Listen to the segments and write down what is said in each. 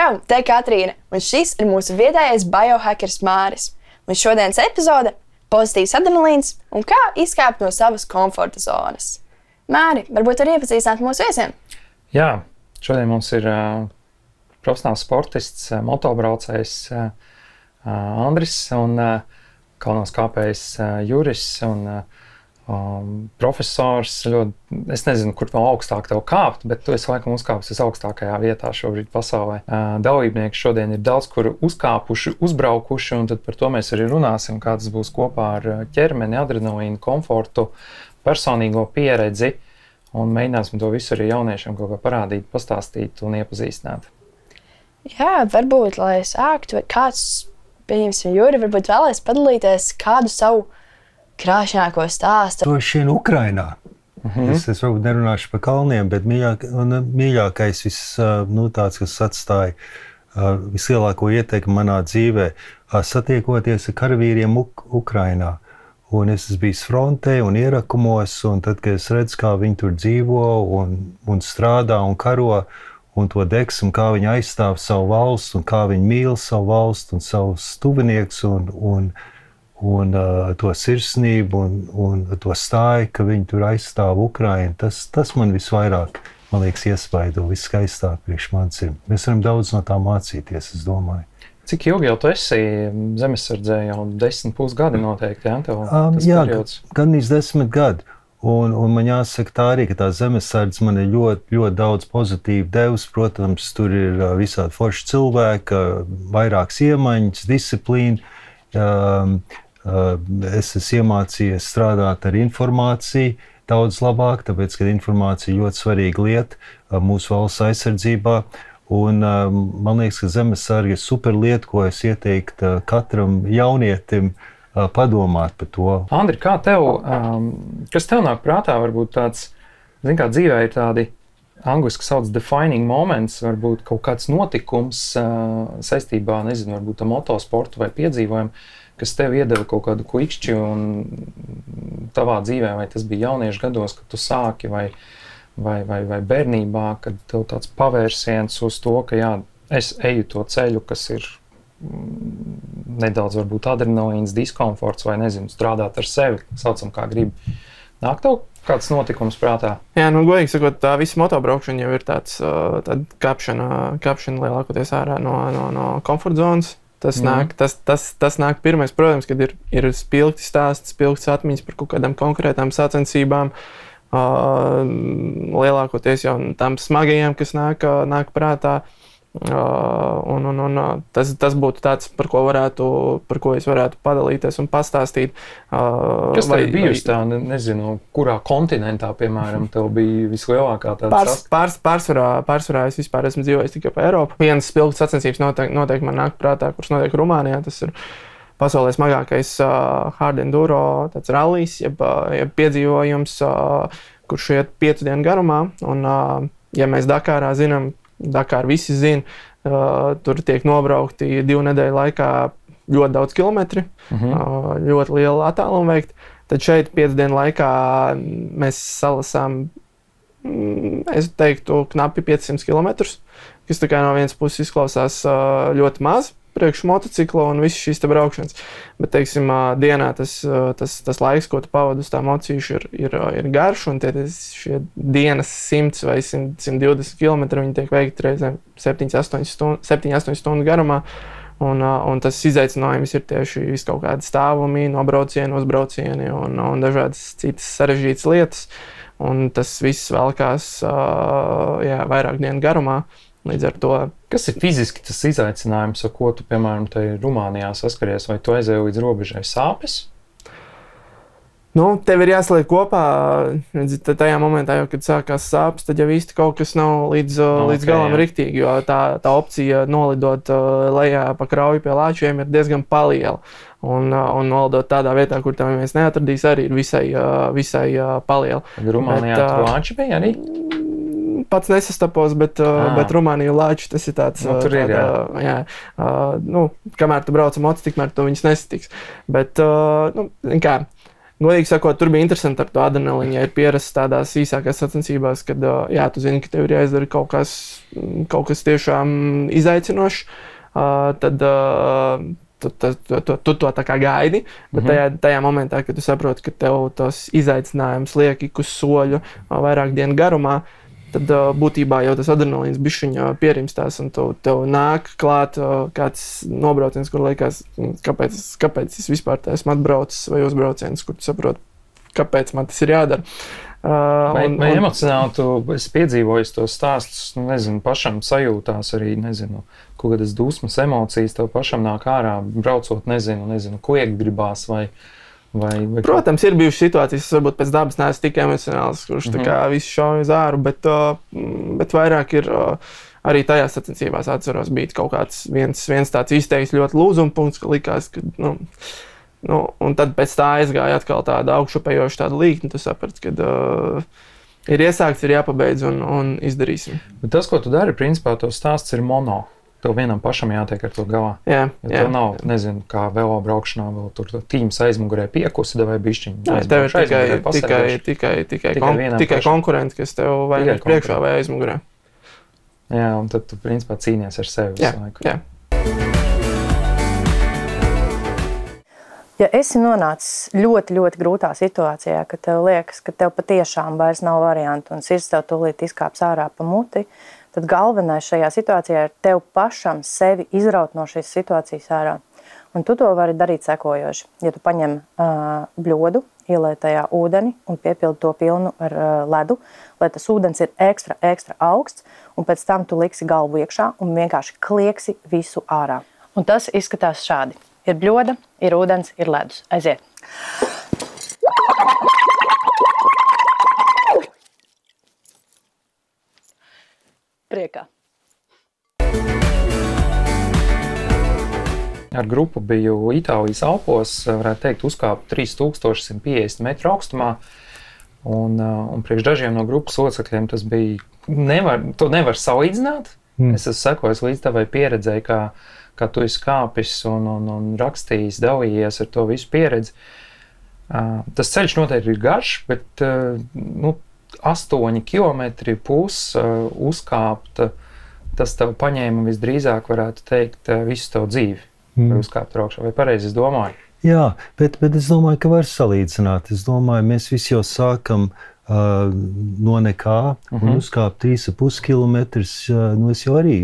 Čau, te Katrīna, un šis ir mūsu vietējais biohackers Māris. Un šodienas epizode – pozitīvs adrenalīns un kā izkāpt no savas komforta zonas. Māri, varbūt var iepazīstināt mūsu viesiem? Jā, šodien mums ir profesionāls sportists, motobraucējs Andris un kalnos kāpējs Juris un profesors. Es nezinu, kur vēl augstāk tev kāpt, bet tu esi laikam uzkāpis visaugstākajā vietā šobrīd pasaulē. Dalībnieki šodien ir daudz kur uzkāpuši, uzbraukuši, un tad par to mēs arī runāsim, kā tas būs kopā ar ķermeni, adrenalīnu, komfortu, personīgo pieredzi, un mēģināsim to visu arī jauniešiem kaut kā parādīt, pastāstīt un iepazīstināt. Jā, varbūt, lai sāktu, kāds, pieņemsim, Juri, varbūt vēlēs padalīties kādu savu krāšņāko stāstu. Droši vien Ukrainā. Es varbūt nerunāšu par kalniem, bet mīļākais tāds, kas atstāja vislielāko ietekmi manā dzīvē, satiekoties ar karavīriem Ukrainā. Un es esmu bijis frontē un ierakumos, un tad, kad es redzu, kā viņi tur dzīvo un strādā un karo, un to deksmu, kā viņi aizstāv savu valstu, un kā viņi mīl savu valstu un savus tuvinieks, un to sirsnību un to stāju, ka viņi tur aizstāv Ukrainu, tas man visvairāk, man liekas, iespaido, viskaistāk priekš manis ir. Mēs varam daudz no tā mācīties, es domāju. Cik ilgi jau tu esi zemesardzē? Jau 10+ gadi noteikti, jā? Jā, gandrīz 10 gadi. Un man jāsaka tā arī, ka tā zemesardze man ir ļoti, ļoti daudz pozitīvu devis. Protams, tur ir visādi forši cilvēki, vairākas iemaņas, disciplīna. Es esmu iemācījies strādāt ar informāciju daudz labāk, tāpēc, ka informācija ir ļoti svarīga lieta mūsu valsts aizsardzībā. Un man liekas, ka zemesargi ir super lieta, ko es ieteiktu katram jaunietim padomāt par to. Andri, kā tev, kas tev nāk prātā, varbūt tāds, zin kā dzīvē ir tādi angliski sauc defining moments, varbūt kaut kāds notikums saistībā, nezinu, varbūt ar motosportu vai piedzīvojumu, kas tev iedeva kaut kādu klikšķi un tavā dzīvē, vai tas bija jauniešu gados, kad tu sāki, vai bērnībā, kad tev tāds pavērsiens uz to, ka jā, es eju to ceļu, kas ir nedaudz varbūt adrenalīns, diskomforts vai nezinu, strādāt ar sevi, saucam kā gribi. Nāk tev kāds notikums prātā? Jā, godīgi sakot, tā visa motobraukšana jau ir tāda kāpšana lielākoties ārā no komforta zonas. Tas nāk pirmais, protams, kad ir spilgti stāsts, spilgts atmiņas par kaut kādām konkrētām sacensībām, lielākoties jau tām smagajām, kas nāk prātā. Tas būtu tāds, par ko es varētu padalīties un pastāstīt. Kas tev bijusi tā, nezinu, kurā kontinentā, piemēram, tev bija vislielākā tāda Pārsvarā es vispār esmu dzīvojis tikai pa Eiropu. Vienas spilgtas sacensības noteikti man nāk prātā, kuras notiek Rumānijā. Tas ir pasaulē smagākais hard enduro rallijs, jeb piedzīvojums, kurš iet 5 dienu garumā. Un, ja mēs Dakārā zinām, Dakar visi zina, tur tiek nobraukti 2 nedēļu laikā ļoti daudz kilometri, ļoti liela attāluma veikt. Tad šeit 5 dienu laikā mēs salasām, es teiktu, knapi 500 kilometrus, kas tā kā no vienas puses izklausās ļoti maz priekš motocikla un visas šīs te braukšanas. Bet, teiksim, dienā tas laiks, ko tu pavadi uz tā mocīšu, ir garš, un šie dienas 100 vai 120 kilometri, viņi tiek veikti reizēm 7-8 stundu garumā. Un tas izaicinājums ir tieši kaut kādi stāvumi, nobraucieni, uzbraucieni un dažādas citas sarežģītas lietas. Un tas viss velkās vairāk dienu garumā. Līdz ar to. Kas ir fiziski tas izaicinājums, ar ko tu, piemēram, te Rumānijā saskaries, vai tu aizēji līdz robežai sāpes? Tev ir jāsaliek kopā, tajā momentā, jau, kad sākās sāpes, tad jau īsti kaut kas nav līdz galam riktīgi, jo tā opcija nolidot lejā pa krauju pie Lāčiem ir diezgan paliela. Un nolidot tādā vietā, kur tev neviens neatradīs, arī ir visai paliela. Rumānijā Lāči bija arī? Pats nesastapos, bet Rumānija Lāči tas ir tāds, kamēr tu brauc ar moci, tikmēr tu viņus nesatiks. Bet, godīgi sakot, tur bija interesanti ar to adrenalīnu, ja ir pierasts tādās īsākās sacensībās, kad, jā, tu zini, ka tev ir jāizdara kaut kas tiešām izaicinošs, tad tu to tā kā gaidi, bet tajā momentā, kad tu saproti, ka tev tos izaicinājums liek ik uz soļu vairāk dienu garumā, tad būtībā jau tas adrenalīns bišķiņā pierimstās un tev nāk klāt kāds nobrauciens, kur liekas, kāpēc es vispār esmu atbraucis vai uzbrauciens, kur tu saproti, kāpēc man tas ir jādara. Vai emocionāli tu esi piedzīvojis tos stāstus, nezinu, pašam sajūtās arī, nezinu, kaut kādas dusmas, emocijas tev pašam nāk ārā, braucot, nezinu, ko gribās vai Protams, ir bijušas situācijas, es varbūt pēc dabas neesmu tik emocionāls, kurš tā kā visu šauj uz āru, bet vairāk ir arī tajās sacensībās atceros bija kaut kāds viens tāds izteikts ļoti lūzuma punkts, ka likās, ka, un tad pēc tā aizgāja atkal tāda augšupējoša tāda līkne, tu saprati, kad ir iesākts, ir jāpabeidz un izdarīsim. Bet tas, ko tu dari, principā, to stāsts ir mono. Tev vienam pašam jātiek ar to galā. Jā. Tev nav, nezinu, kā velo braukšanā vēl tur tīms aizmugurē piekusida vai bišķiņi. Tev ir tikai konkurenti, kas tev vai priekšā vai aizmugurē. Jā, un tad tu, principā, cīnies ar sevi visu laiku. Jā. Ja esi nonācis ļoti, ļoti grūtā situācijā, ka tev liekas, ka tev patiešām vairs nav variantu un sirds tev tūlīt izkāps ārā pa muti, tad galvenais šajā situācijā ir tev pašam sevi izraut no šīs situācijas ārā. Un tu to vari darīt sekojoši. Ja tu paņem bļodu, ielej tajā ūdeni un piepildi to pilnu ar ledu, lai tas ūdens ir ekstra augsts, un pēc tam tu liksi galvu iekšā un vienkārši klieksi visu ārā. Un tas izskatās šādi. Ir bļoda, ir ūdens, ir ledus. Aiziet! Priekā. Ar grupu biju Itālijas Alpos, varētu teikt, uzkāpu 3150 metru augstumā. Un priekš dažiem no grupas locekļiem tas bija, to nevar salīdzināt. Es esmu sekojis līdz tavai pieredzēji, kā tu esi kāpis un rakstījis, dalījies ar to visu pieredzi. Tas ceļš noteikti ir garš, bet 8 kilometri uzkāpt, tas tev paņēma visdrīzāk, varētu teikt, visu tev dzīvi. Vai uzkāpt augšā, vai pareizi es domāju? Jā, bet es domāju, ka var salīdzināt. Es domāju, mēs visi jau sākam no nekā un uzkāpt 3,5 kilometrus. Es jau arī,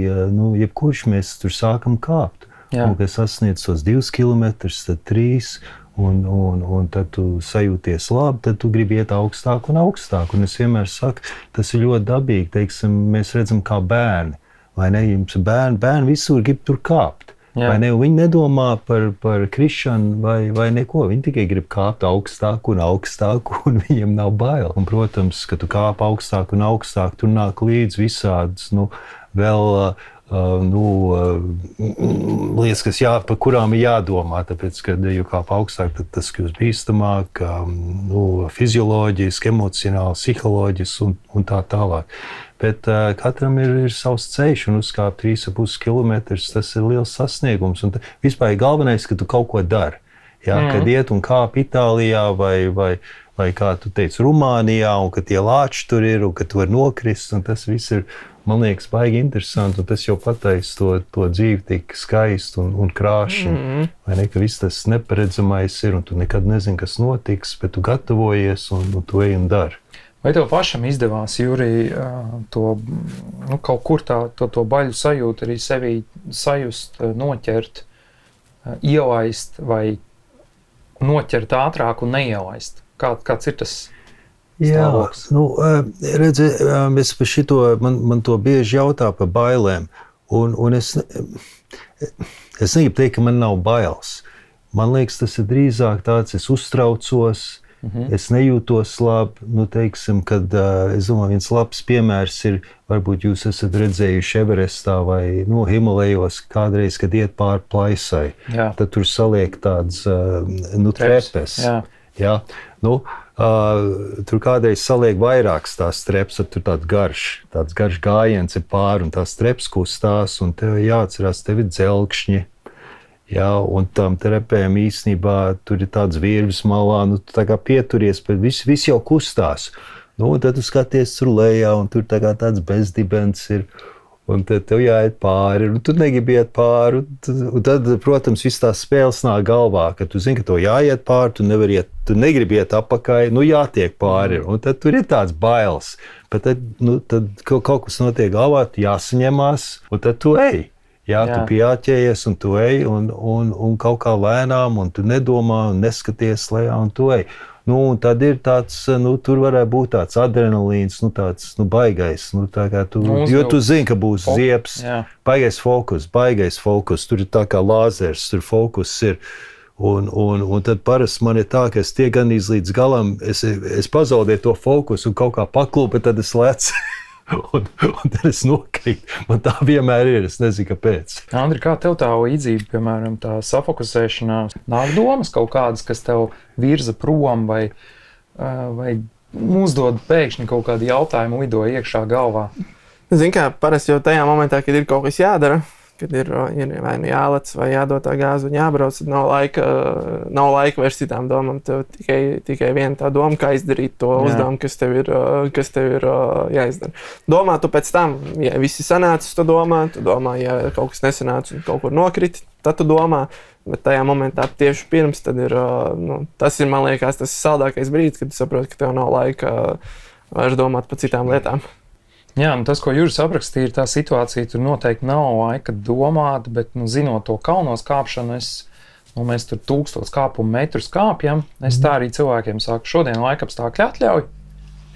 jebkurš mēs tur sākam kāpt. Jā. Un, kad sasniedz tos 2 kilometrus, tad 3, un tad tu sajūties labi, tad tu gribi iet augstāk un augstāk. Un es vienmēr saku, tas ir ļoti dabīgi. Teiksim, mēs redzam kā bērni, vai ne? Bērni visur grib tur kāpt. Jā. Vai ne? Viņi nedomā par krišanu vai neko. Viņi tikai grib kāpt augstāk, un viņiem nav bail. Un, protams, ka tu kāp augstāk un augstāk, tur nāk līdz visādas, lietas, par kurām ir jādomā. Tāpēc, kad jau kāp augstāk, tad tas kļūst bīstamāk, fizioloģiski, emocionāli, psiholoģiski un tā tālāk. Bet katram ir savs ceļš, un uzkāpt 3,5 kilometrus, tas ir liels sasniegums. Un vispār galvenais, ka tu kaut ko dari. Ja? Kad iet un kāp Itālijā vai kā tu teici, Rumānijā, un ka tie lāči tur ir, un ka tu vari nokrist, un tas viss ir, man liekas, baigi interesanti, un tas jau pateica to dzīvi tik skaistu un krāšņu. Vai ne, ka viss tas neparedzamais ir, un tu nekad nezini, kas notiks, bet tu gatavojies, un tu ej un dari. Vai tev pašam izdevās, Jurij, kaut kur to baļu sajūtu arī sevī sajust, noķert, ielaist vai noķert ātrāk un neielaist? Kāds ir tas stāvoklis? Jā, redzi, es par šito, man to bieži jautā par bailēm, un es negribu teikt, ka man nav bailes. Man liekas, tas ir drīzāk tāds, es uztraucos, es nejūtos labi, teiksim, kad, es domāju, viens labs piemērs ir, varbūt jūs esat redzējuši Everestā vai, Himalejos kādreiz, kad iet pāri plaisai. Jā. Tad tur saliek tādas, trepes. Jā. Tur kādreiz saliek vairākas tās treps, tad tur tāds garš gājiens ir pāri, un tās treps kustās, un tev jāatcerās, tev ir dzelkšņi. Jā, un tam terapējam īstenībā tur ir tāds virves malā, nu, tu tā kā pieturies, bet viss jau kustās. Nu, un tad tu skaties tur lejā, un tur tā kā tāds bezdibens ir. Un tad tev jāiet pāri, un tu negribi iet pāri. Un tad, protams, viss tās spēles nāk galvā, ka tu zini, ka tev jāiet pāri, tu negribi iet apakai, nu jātiek pāri. Un tad tur ir tāds bailes. Bet tad kaut kas notiek galvā, tu jāsaņemās, un tad tu ej. Jā, tu pieķēries, un tu ej, un kaut kā lēnām, un tu nedomā, un neskaties lejā, un tu ej. Nu, un tad ir tāds, tur varētu būt tāds adrenalīns, tāds baigais. Jo tu zini, ka būs ziepes, baigais fokus. Tur ir tā kā lāzers, tur fokus ir. Un tad parasti man ir tā, ka es tiek gandrīz līdz galam, es pazaudēju to fokusu un kaut kā paklūpu, tad es lecu. Un tad es nokrītu. Man tā vienmēr ir. Es nezinu, kāpēc. Andri, kā tev tā līdzība, piemēram, tā safokusēšanās? Nāk domas kaut kādas, kas tev virza prom vai uzdod pēkšņi kaut kādu jautājumu lido iekšā galvā? Zini kā, parasti jau tajā momentā, kad ir kaut kas jādara, kad ir vai nu jālec vai jādod tā gāzi un jābrauc, tad nav laika vairs citām domām. Tev tikai viena tā doma, kā izdarīt to uzdevumu, kas tev ir jāizdara. Domā tu pēc tam, ja visi sanācis, tu domā, ja kaut kas nesanāca un kaut kur nokriti, tad tu domā, bet tajā momentā tieši pirms, tad ir, tas ir, man liekas, tas saldākais brīdis, kad tu saproti, ka tev nav laika vairs domāt par citām lietām. Jā, tas, ko Juris aprakstīja, ir tā situācija, tur noteikti nav laika domāt, bet, zinot to kalnos kāpšanu, mēs tur 1000 kāpumu metrus kāpjam. Es tā arī cilvēkiem saku, šodien laikapstākļi atļauj,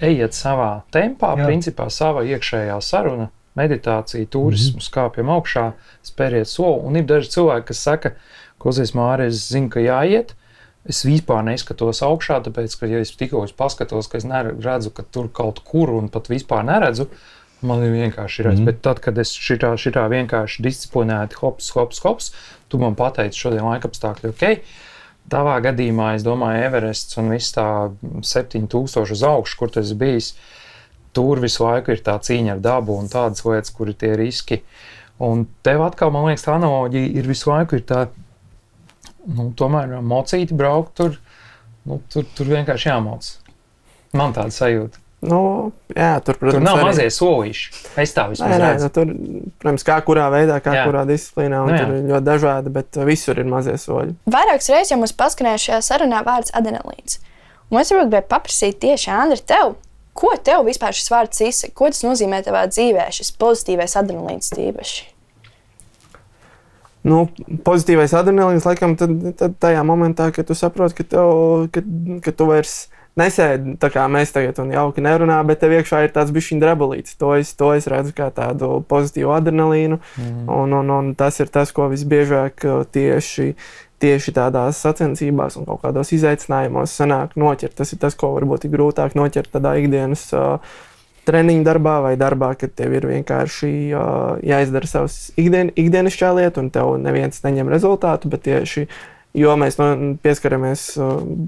ejiet savā tempā, principā sava iekšējā saruna, meditācija, turismus, kāpjam augšā, spēriet soli. Un ir daži cilvēki, kas saka, klausies, Māri, es zinu, ka jāiet, es vispār neskatos augšā, tāpēc, ka, ja es tikko paskatos, ka es redzu, ka tur kaut kur un pat vispār neredzu, man ir vienkārši redz. Bet tad, kad es šitā vienkārši disciplinēti hops, tu man pateici šodien laikapstākļi, ok. Tavā gadījumā, es domāju, Everests un viss tā 7000 uz augšu, kur tas bijis, tur visu laiku ir tā cīņa ar dabu un tādas lietas, kur ir tie riski. Un tev atkal, man liekas, tā analoģija ir visu laiku ir tā, tomēr mocīti braukt tur, tur vienkārši jāmoc. Man tāda sajūta. Tur, protams, tur nav mazie solīši. Es tā vismaz redzu. Tur, protams, kā kurā veidā, kurā disciplīnā, un tur ir ļoti dažādi, bet visur ir mazie soļi. Vairākas reizes jau mums paskanēja šajā sarunā vārds adrenalīns. Un es varbūt gribēju paprasīt tieši, Andri, tev, ko tev vispār šis vārds izsaka? Ko tas nozīmē tavā dzīvē, šis pozitīvais adrenalīns tīpaši? Pozitīvais adrenalīns, laikam, tad tajā momentā, kad tu saproti, ka tu vairs nesēdi tā kā mēs tagad un jauki nerunā, bet tev iekšā ir tāds bišķiņ drebulīts. To es redzu kā tādu pozitīvu adrenalīnu, un tas ir tas, ko visbiežāk tieši tādās sacensībās un kaut kādos izaicinājumos sanāk noķert. Tas ir tas, ko varbūt ir grūtāk noķert tādā ikdienas treniņu darbā vai darbā, kad tev ir vienkārši jāizdara savas ikdienišķā lieta un tev neviens neņem rezultātu, bet tieši, jo mēs pieskaramies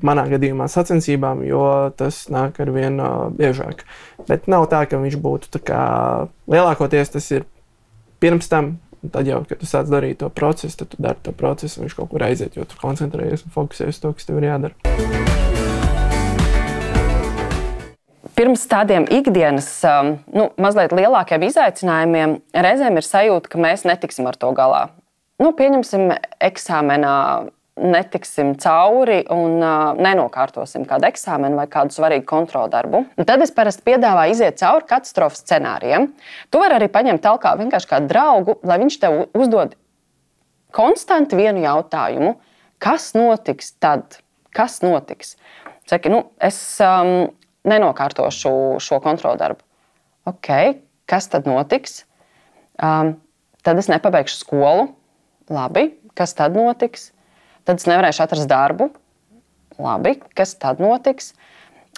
manā gadījumā sacensībām, jo tas nāk ar vien biežāk. Bet nav tā, ka viņš būtu tā kā lielākoties tas ir pirms tam, tad jau, kad tu sāc darīt to procesu, tad tu dari to procesu un viņš kaut kur aiziet, jo tu koncentrējies un fokusējies to, kas tev ir jādara. Pirms tādiem ikdienas, mazliet lielākiem izaicinājumiem, reizēm ir sajūta, ka mēs netiksim ar to galā. Pieņemsim, eksāmenā netiksim cauri un nenokārtosim kādu eksāmenu vai kādu svarīgu kontroldarbu. Tad es parasti piedāvāju iziet cauri katastrofas scenārijiem. Tu vari arī paņemt talkā vienkārši kādu draugu, lai viņš tev uzdod konstanti vienu jautājumu. Kas notiks tad? Kas notiks? Saki, es nenokārtošu šo kontroldarbu. Ok, kas tad notiks? Tad es nepabeigšu skolu. Labi, kas tad notiks? Tad es nevarēšu atrast darbu. Labi, kas tad notiks?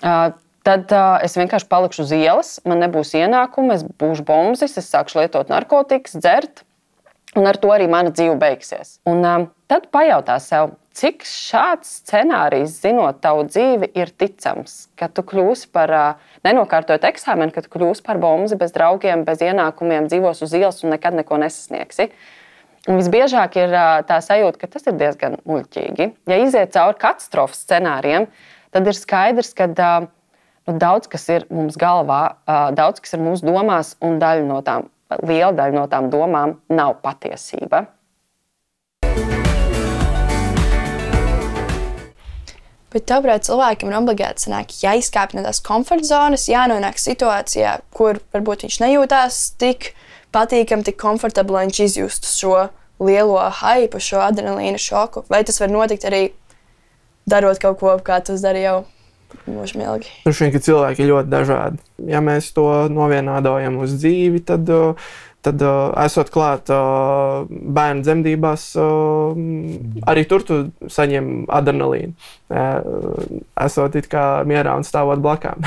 Tad es vienkārši palikšu uz ielas, man nebūs ienākumu, es būšu bombzis, es sākšu lietot narkotikas, dzert, un ar to arī mana dzīve beigsies. Un tad pajautā sev, cik šāds scenārijs, zinot tavu dzīvi, ir ticams, ka tu kļūsi par nenokārtojot eksāmenu, ka tu kļūsi par bombzi bez draugiem, bez ienākumiem, dzīvos uz ielas un nekad neko nesasniegsi. Un visbiežāk ir tā sajūta, ka tas ir diezgan muļķīgi. Ja iziet cauri katastrofas scenārijiem, tad ir skaidrs, ka daudz kas ir mums galvā, daudz kas ir mūsu domās, un liela daļa no tām domām nav patiesība. Bet tavuprāt, cilvēkam ir obligāti sanāk, jāizkāpj no tās komforta zonas, jānonāk situācijā, kur varbūt viņš nejūtās tik patīkami, tik komfortabli, lai viņš izjustu šo lielo hype, šo adrenalīnu šoku. Vai tas var notikt arī darot kaut ko, kā tu dari jau mūžam ilgi? Droši vien, ka cilvēki ir ļoti dažādi. Ja mēs to novienādojam uz dzīvi, tad esot klāt bērnu dzemdībās, arī tur tu saņem adrenalīnu. Esot it kā mierā un stāvot blakām.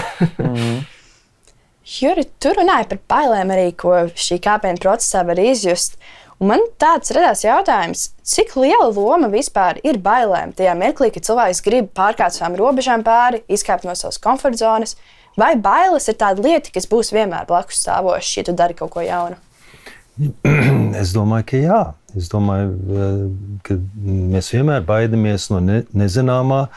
Juri, tu runāji par bailēm arī, ko šī kāpiena procesā var izjust. Un man tāds radās jautājums, cik liela loma vispār ir bailēm tajā mirklī, kad cilvēks grib pārkāpt savām robežām pāri, izkāpt no savas komforta zonas, vai bailes ir tāda lieta, kas būs vienmēr blakus stāvošs, ja tu dari kaut ko jaunu? Es domāju, ka jā. Es domāju, ka mēs vienmēr baidamies no nezināmā,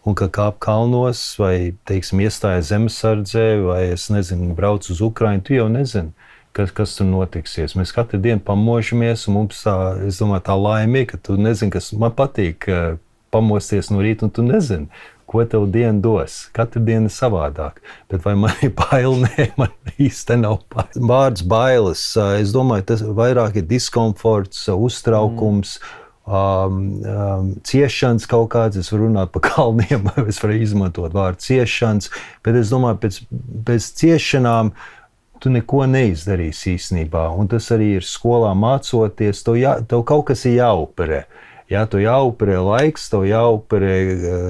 un ka kāp kalnos vai, teiksim, iestājas zemesardzē vai, es nezinu, brauc uz Ukrainu, tu jau nezini, kas tur notiksies. Mēs katru dienu pamožamies, un mums es domāju, tā laime ir, ka tu nezini, kas man patīk pamosties no rīta, un tu nezini, ko tev diena dos. Katru dienu ir savādāk. Bet vai man ir bail? Nē, man īsti nav bail. Vārds bailes, es domāju, tas vairāk ir diskomforts, uztraukums, ciešanas kaut kāds, es varu runāt par kalniem, es varu izmantot vārdu ciešanas, bet es domāju, pēc ciešanām tu neko neizdarīsi īstenībā, un tas arī ir skolā mācoties, tev kaut kas ir jāupurē. Jā, tev jāupurē laiks, tev jāupurē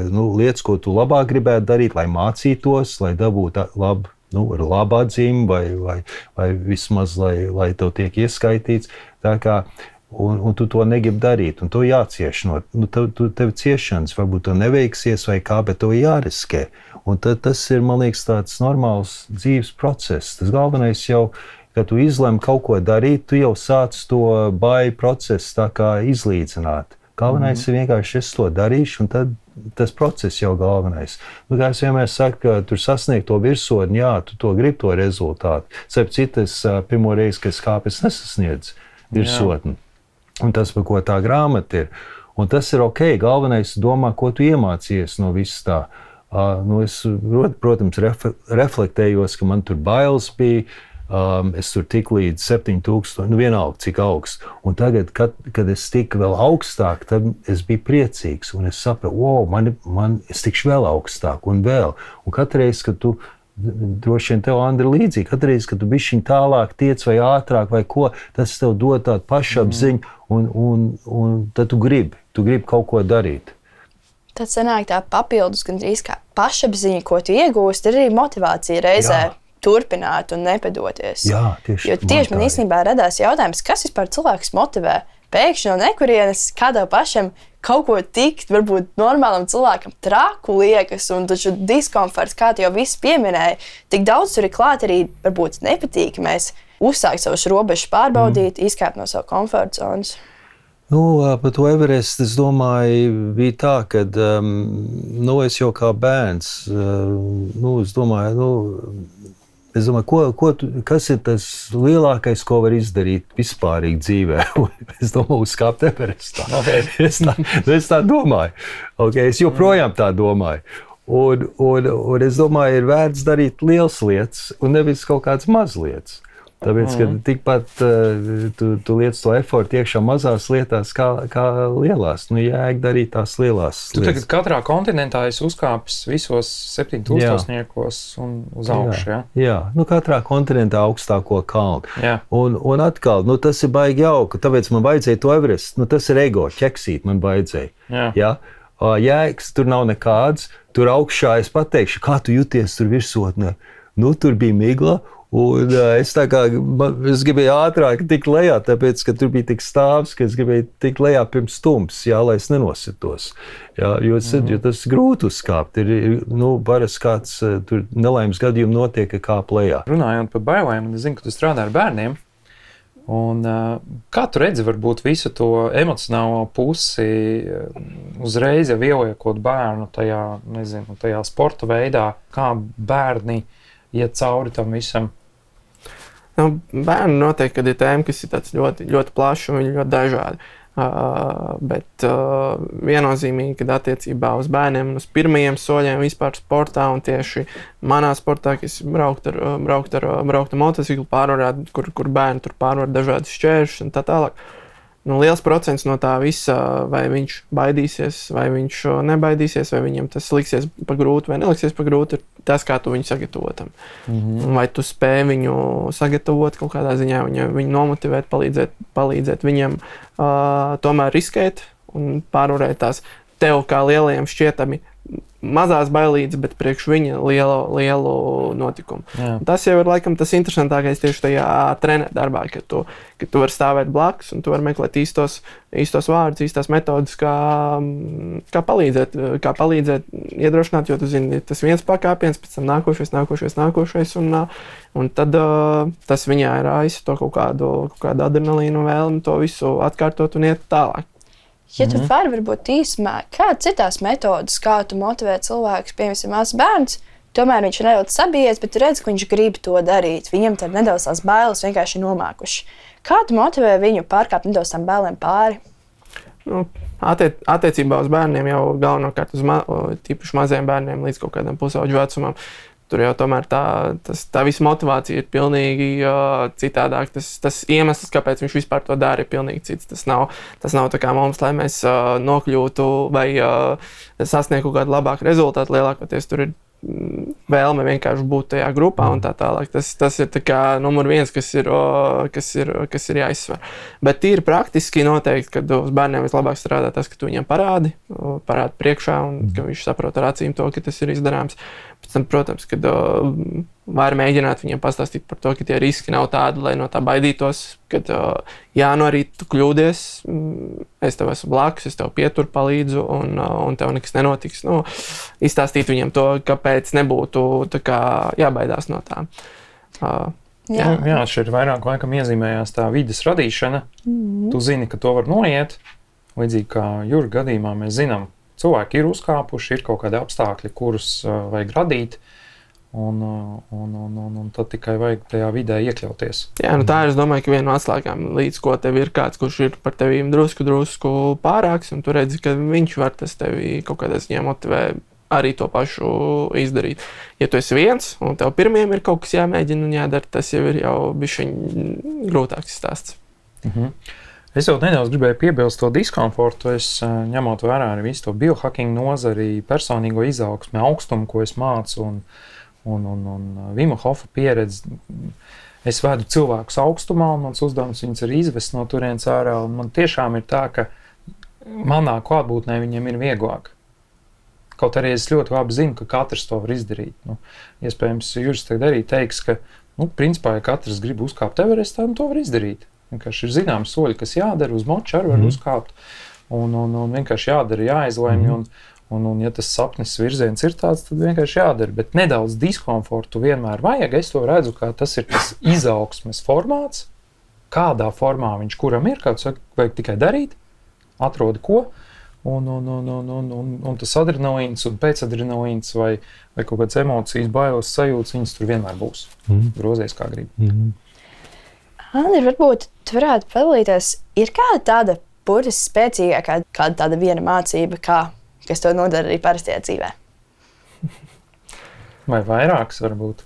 lietas, ko tu labāk gribētu darīt, lai mācītos, lai dabūtu labu atzīmi, vai vismaz, lai tev tiek ieskaitīts. Tā kā Un tu to negribi darīt, un to jācieš no. Tev ciešanas varbūt to neveiksies vai kā, bet to jāriskē. Un tas ir, man liekas, tāds normāls dzīves process. Tas galvenais jau, kad tu izlem kaut ko darīt, tu jau sāc to baiļu procesu tā kā izlīdzināt. Galvenais ir vienkārši es to darīšu, un tad tas process jau galvenais. Kā es vienmēr saku, ka tur sasniegt to virsotni, jā, tu to gribi to rezultātu. Starp citu, pirmo reizi, kad es kāpu, es nesasniedzu virsotni. Un tas, par ko tā grāmata ir. Un tas ir ok, galvenais domā, ko tu iemācījies no viss tā. Es, protams, reflektējos, ka man tur bailes bija, es tur tik līdz 7000, vienalga cik augsts. Un tagad, kad es tiku vēl augstāk, tad es biju priecīgs. Un es sapratu, es tikšu vēl augstāk un vēl. Un katreiz, kad tu droši vien tev, Andri, līdzīgi. Katreiz, kad tu bišķiņ tālāk tiec vai ātrāk vai ko, tas tev dod tādu pašapziņu, un tad tu gribi kaut ko darīt. Tad sanāk tā papildus gandrīz kā pašapziņa, ko tu iegūst, ir arī motivācija reizē turpināt un nepadoties. Jā, tieši. Jo tieši man īstenībā radās jautājums, kas vispār cilvēks motivē? Pēkšņi no nekurienes kādā pašam kaut ko tikt, varbūt normālam cilvēkam traku liekas, un taču diskomforts, kā tu jau viss pieminēji, tik daudz tur ir klāt arī varbūt nepatīkamais uzsākt savus robežas, pārbaudīt, izkāpt no savu komforta zonas. Par to Everestu, es domāju, bija tā, ka es jau kā bērns, es domāju, kas ir tas lielākais, ko var izdarīt vispārīgi dzīvē? Es domāju, uzkāpt Everestā. Es tā domāju. Es joprojām tā domāju. Un es domāju, ir vērts darīt lielas lietas un nevis kaut kādas mazas lietas. Tāpēc, ka tikpat tu liec to efortu iekšā mazās lietās kā lielās. Jēga darīt tās lielās lietas. Tu tagad katrā kontinentā esi uzkāpis visos 7000 un uz augšu, Jā, katrā kontinentā augstāko kalnu. Un atkal, tas ir baigi jauka, tāpēc man vajadzēja to Everestu. Tas ir ego, ķeksīt man vajadzēja. Jēgas tur nav nekāds. Tur augšā es pateikšu, kā tu jūties tur virsotnē. Tur bija migla. Un es gribēju ātrāk tikt lejā, tāpēc, ka tur bija tik stāvs, ka es gribēju tikt lejā pirms stums, lai es nenositos. Jo tas ir grūti uzkāpt. Parasti kāds tur nelaimes gadījumi notiek, ka kāp lejā. Runājot par bailēm, un es zinu, ka tu strādā ar bērniem. Un, kā tu redzi varbūt visu to emocionālo pusi uzreiz jau ieliekot bērnu tajā, nezinu, tajā sporta veidā, kā bērni iet cauri tam visam? Nu, bērni noteikti, kad ir tēma, kas ir tāds ļoti, ļoti plašs un viņi ļoti dažādi. Bet viennozīmīgi, kad attiecībā uz bērniem un uz pirmajiem soļiem vispār sportā un tieši manā sportā, kas braukt ar motociklu pārvarēt, kur bērni tur pārvar dažādas šķēršus un tā tālāk. Nu, liels procents no tā visa, vai viņš baidīsies, vai viņš nebaidīsies, vai viņam tas liksies pa grūti vai neliksies pa grūti, ir tas, kā tu viņu sagatavotam. Vai tu spēj viņu sagatavot kaut kādā ziņā, viņu nomotivēt, palīdzēt viņam tomēr riskēt un pārvarēt tās tev kā lielajiem šķietami mazās bailītes, bet priekš viņa lielu notikumu. Tas jau ir laikam tas interesantākais tieši tajā treneru darbā, ka tu vari stāvēt blakus un tu vari meklēt īstos vārdus, īstās metodas, kā palīdzēt iedrošināt, jo tu zini, tas viens pakāpiens, pēc tam nākošais, un tad tas viņā ir raisa to kaut kādu adrenalīnu vēlmi to visu atkārtot un iet tālāk. Ja tu vari varbūt īsumā, kādas ir tās metodas, kā tu motivē cilvēkus, piemēram, mazs bērns, tomēr viņš ir nedaudz sabijies, bet tu redzi, ka viņš grib to darīt. Viņam tad nedaudz tās bailes vienkārši nomākuši. Kā tu motivē viņu pārkāpt nedaudz tām bailēm pāri? Nu, attiecībā uz bērniem jau galvenokārt tīpaši maziem bērniem līdz kaut kādam pusauģu vecumam. Tur jau tomēr tā visa motivācija ir pilnīgi citādāk. Tas iemesls, kāpēc viņš vispār to dara, ir pilnīgi cits. Tas nav tā kā mums, lai mēs nokļūtu vai sasniegtu kaut kādu labāku rezultātu. Lielākoties tur ir vēlme vienkārši būt tajā grupā un tā tālāk. Tas ir tā kā numur viens, kas ir jāizsver. Bet tīri praktiski noteikti, kad uz bērniem vislabāk strādā tas, ka tu viņam parādi priekšā un ka viņš saprot ar acīm to, ka tas ir izdarāms. Pēc tam, protams, kad var mēģināt viņiem pastāstīt par to, ka tie riski nav tādi, lai no tā baidītos, kad nu arī tu kļūdies, es tev esmu blakus, es tev pieturu palīdzu un tev nekas nenotiks. Nu, izstāstīt viņiem to, kāpēc nebūtu tā kā jābaidās no tā. Jā, šeit vairāk laikam iezīmējās tā vides radīšana. Tu zini, ka to var noiet. Līdzīgi kā Jurga gadījumā mēs zinām, cilvēki ir uzkāpuši, ir kaut kādi apstākļi, kurus vajag radīt, un tad tikai vajag tajā vidē iekļauties. Jā, nu tā ir, es domāju, ka viena no atslēgām, līdz ko tev ir kāds, kurš ir par tevīm drusku pārāks, un tu redzi, ka viņš var tas tevi kaut kādā ziņā motivē arī to pašu izdarīt. Ja tu esi viens, un tev pirmiem ir kaut kas jāmēģina un jādara, tas jau ir bišķiņ grūtāks stāsts. Es jau nedaudz gribēju piebilst to diskomfortu, es ņemot vērā arī visu to biohacking nozari, personīgo izaugsmi, augstumu, ko es mācu, un Vima Hofa pieredzi. Es vedu cilvēkus augstumā, un mans uzdevums viņus ir izvest no turienes ārā, un man tiešām ir tā, ka manā klātbūtnē viņiem ir vieglāk. Kaut arī es ļoti labi zinu, ka katrs to var izdarīt. Nu, iespējams, Juris tagad arī teiks, ka, principā, ja katrs grib uzkāpt Everestā, to var izdarīt. Vienkārši ir zināms soļi, kas jādara, uz moču arī var uzkāpt, un vienkārši jādara, jāizlemj, un ja tas sapnis virziens ir tāds, tad vienkārši jādara, bet nedaudz diskomfortu vienmēr vajag. Es to redzu, kā tas ir tas izaugsmes formāts, kādā formā viņš kuram ir, kāds vajag tikai darīt, atrodi ko, un tas adrenalīns un pēcadrenalīns vai kaut kāds emocijas, bailes sajūtas, viņas tur vienmēr būs. Grozies kā grib. Andri, varbūt tu varētu padalīties, ir kāda tāda burtiski spēcīgākā, kāda tāda viena mācība, kas to nodara arī parastajā dzīvē? Vai vairākas varbūt?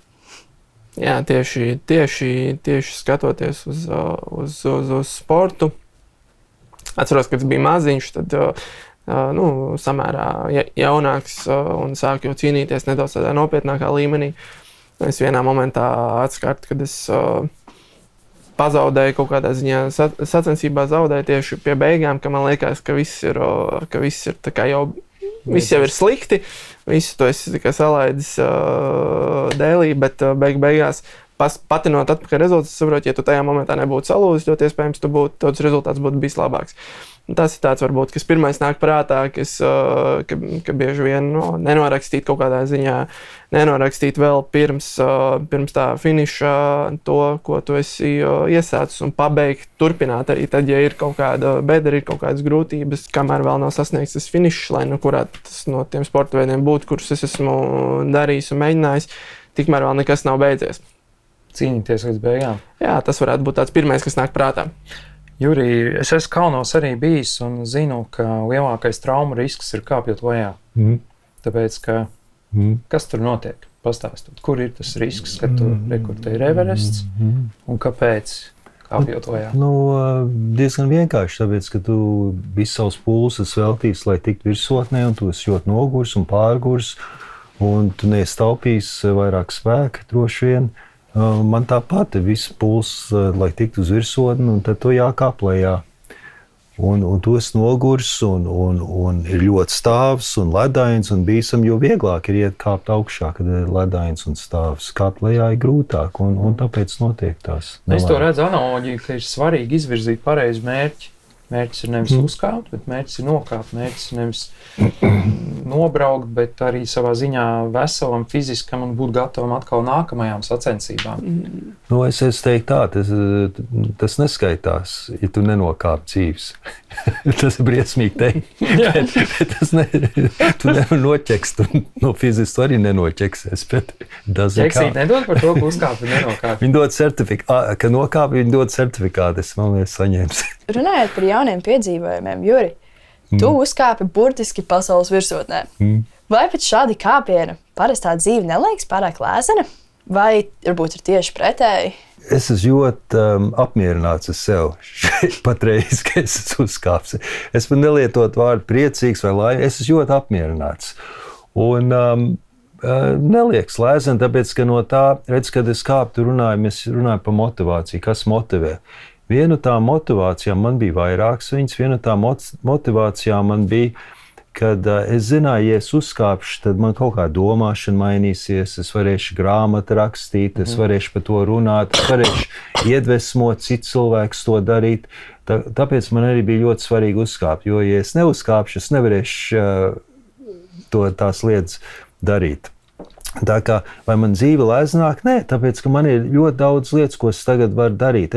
Jā, tieši skatoties uz sportu. Atceros, kad biju maziņš, tad samērā jaunāks un sāku jau cīnīties nedaudz tādā nopietnākā līmenī. Es vienā momentā atskārtu, kad es pazaudēju kaut kādā ziņā sacensībā, zaudēju tieši pie beigām, ka man liekas, ka viss ir tā kā jau, viss jau ir slikti, visu to esi tikai salaidis dēlī, bet beigās patinot atpakaļ rezultātus, saprot, ja tu tajā momentā nebūtu salūzis, ļoti iespējams, tos rezultāts būtu bijis labāks. Tas ir tāds, varbūt, kas pirmais nāk prātā, ka bieži vien nenorakstīt kaut kādā ziņā, nenorakstīt vēl pirms tā finiša to, ko tu esi iesācis un pabeigt, turpināt arī tad, ja ir kaut kāda bedra, ir kaut kādas grūtības, kamēr vēl nav sasniegts tas finišs, lai kurā tas no tiem sporta veidiem būtu, kurus es esmu darījis un mēģinājis, tikmēr vēl nekas nav beidzies. Cīnīties līdz beigām. Jā, tas varētu būt tāds pirmais, kas nāk prātā. Jurij, es esmu kalnos arī bijis un zinu, ka lielākais traumu risks ir kāpjot lejā. Tāpēc, ka kas tur notiek? Pastāstot, kur ir tas risks, ka tu rekurte ir Everests un kāpēc kāpjot lejā? Diezgan vienkārši, tāpēc, ka tu visu savus pulsus veltīs, lai tiktu virsotnē, un tu esi ļoti nogurs un pārgurs, un tu neiestaupīs vairāk spēka droši vien. Man tāpat ir viss puls, lai tiktu uz virsotni, un tad to jākāp lejā. Un tu esi nogurs, un ir ļoti stāvs un ledains, un bīstam, jo vieglāk ir iet kāpt augšā, kad ir ledains un stāvs. Kāpt lejā ir grūtāk, un tāpēc notiek tās. Es to redzu analoģiju, ka ir svarīgi izvirzīt pareizu mērķi. Mērķis ir nevis uzkāpt, bet mērķis ir nokāpt. Mērķis ir nevis nobraukt, bet arī savā ziņā veselam, fiziskam un būt gatavam atkal nākamajām sacensībām. Es teiktu tā, tas neskaitās, ja tu nenokāp dzīves. Tas ir briesmīgi teikt. Tu nevar noķekst, un no fiziski arī nenoķeksies. Ķeksīt nedod par to, ka uzkāp un nenokāp. Viņi dod certifikātu, ka nokāp, viņi dod certifikātu. Es man liekas saņēmu. Runājot par jauniem piedzīvojumiem, Juri, tu uzkāpi burtiski pasaules virsotnē. Vai pēc šādi kāpiena parastā dzīve neliekas pārāk lēzena? Vai varbūt ir tieši pretēji? Es esmu ļoti apmierināts ar sevi patreiz, ka es esmu uzkāpis. Es pat nelietotu vārdu priecīgs vai laimīgs. Es esmu ļoti apmierināts. Un neliekas lēzena, tāpēc, ka no tā, redz, kad es kāpu, mēs runājam par motivāciju, kas motivē. Viena no tām motivācijām man bija vairākas viņas, viena no tām motivācijām man bija, kad es zināju, ja es uzkāpšu, tad man kaut kā domāšana mainīsies, es varēšu grāmatu rakstīt, es varēšu par to runāt, es varēšu iedvesmot citus cilvēkus to darīt. Tāpēc man arī bija ļoti svarīgi uzkāpt, jo, ja es neuzkāpšu, es nevarēšu tās lietas darīt. Tā kā, vai man dzīve lēznāk? Nē, tāpēc, ka man ir ļoti daudz lietas, ko es tagad varu darīt.